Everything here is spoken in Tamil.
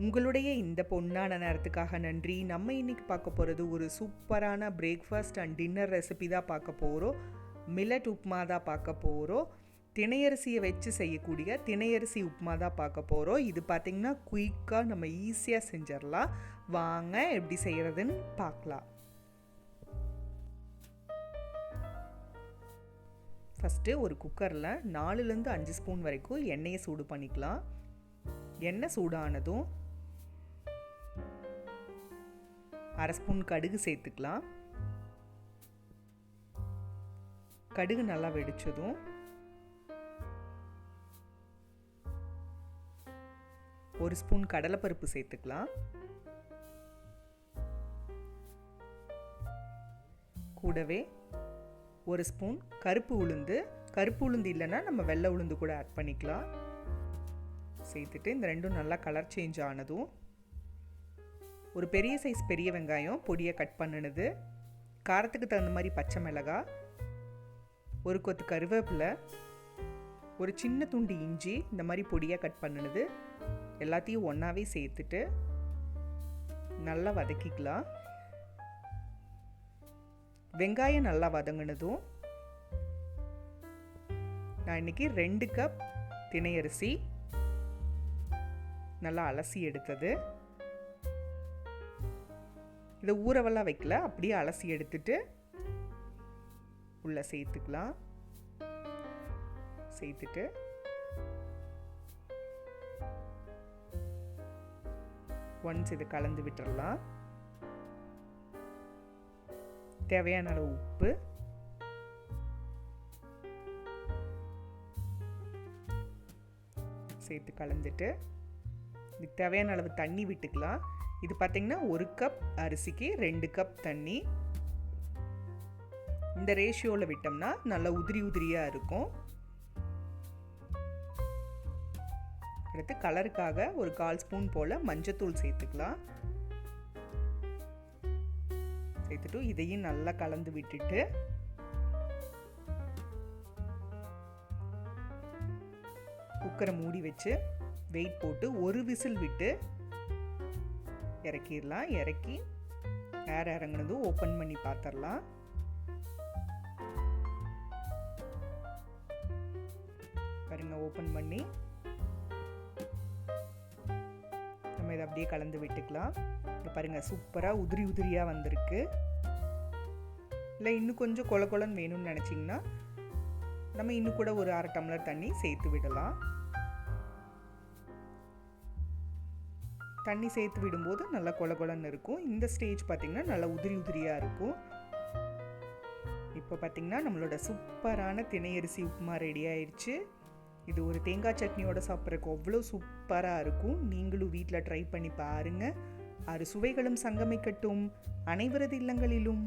உங்களுடைய இந்த பொன்னான நேரத்துக்காக நன்றி. நம்ம இன்றைக்கி பார்க்க போகிறது ஒரு சூப்பரான பிரேக்ஃபாஸ்ட் அண்ட் டின்னர் ரெசிபி தான் பார்க்க போகிறோம். மில்லட் உப்மா தான் பார்க்க போகிறோம். திணையரிசியை வச்சு செய்யக்கூடிய திணையரிசி உப்மா தான் பார்க்க போகிறோம். இது பார்த்திங்கன்னா குயிக்காக நம்ம ஈஸியாக செஞ்சிடலாம். வாங்க எப்படி செய்கிறதுன்னு பார்க்கலாம். ஃபஸ்ட்டு ஒரு குக்கரில் 4லேருந்து 5 ஸ்பூன் வரைக்கும் எண்ணெயை சூடு பண்ணிக்கலாம். எண்ணெய் சூடானதும் 1/2 ஸ்பூன் கடுகு சேர்த்துக்கலாம். கடுகு நல்லா வெடிச்சதும் 1 ஸ்பூன் கடலைப்பருப்பு சேர்த்துக்கலாம். கூடவே 1 ஸ்பூன் கருப்பு உளுந்து இல்லைன்னா நம்ம வெள்ளை உளுந்து கூட ஆட் பண்ணிக்கலாம். சேர்த்துட்டு இந்த ரெண்டும் நல்லா கலர் சேஞ்ச் ஆனதும் ஒரு பெரிய சைஸ் பெரிய வெங்காயம் பொடியை கட் பண்ணினது, காரத்துக்கு தகுந்த மாதிரி பச்சை மிளகாய், ஒரு கொத்து கருவேப்பிலை, ஒரு சின்ன துண்டு இஞ்சி இந்த மாதிரி பொடியாக கட் பண்ணினது எல்லாத்தையும் ஒன்றாவே சேர்த்துட்டு நல்லா வதக்கிக்கலாம். வெங்காயம் நல்லா வதங்கினதும் நான் இன்றைக்கி 2 கப் திணையரிசி நல்லா அலசி எடுத்தது, இதை ஊறவெல்லாம் வைக்கல, அப்படியே அலசி எடுத்துட்டு உள்ள சேர்த்துக்கலாம். சேர்த்துட்டு ஒன்ஸ் இது கலந்து விட்டுறலாம். தேவையான அளவு உப்பு, சேர்த்து கலந்துட்டு இதுக்கு தேவையான அளவு தண்ணி விட்டுக்கலாம். இது பார்த்திங்கன்னா 1 கப் அரிசிக்கு 2 கப் தண்ணி. இந்த ரேஷியோவில் விட்டோம்னா நல்லா உதிரியாக இருக்கும். அடுத்து கலருக்காக ஒரு 1/4 ஸ்பூன் போல் மஞ்சத்தூள் சேர்த்துக்கலாம். சேர்த்துட்டு இதையும் நல்லா கலந்து விட்டுட்டு குக்கரை மூடி வச்சு வெயிட் போட்டு ஒரு விசில் விட்டு இறக்கிடலாம். இறக்கி ஏர் இறங்கினதும் ஓப்பன் பண்ணி பார்த்துடலாம். பாருங்க, ஓப்பன் பண்ணி நம்ம இதை அப்படியே கலந்து விட்டுக்கலாம். இப்போ பாருங்கள், சூப்பராக உதிரியாக வந்திருக்கு. இல்லை இன்னும் கொஞ்சம் கொல கொலன்னு வேணும்னு நினச்சிங்கன்னா நம்ம இன்னும் கூட ஒரு 1/2 டம்ளர் தண்ணி சேர்த்து விடலாம். தண்ணி சேர்த்து விடும்போது நல்லா கொல கொலன்னு இருக்கும். இந்த ஸ்டேஜ் பார்த்திங்கன்னா நல்லா உதிரியாக இருக்கும். இப்போ பார்த்திங்கன்னா நம்மளோட சூப்பரான திணையரிசி உப்புமா ரெடி ஆயிடுச்சு. இது ஒரு தேங்காய் சட்னியோட சாப்பிட்றதுக்கு அவ்வளோ சூப்பராக இருக்கும். நீங்களும் வீட்டில் ட்ரை பண்ணி பாருங்கள். 6 சுவைகளும் சங்கமிக்கட்டும். அனைவரது இல்லங்களிலும்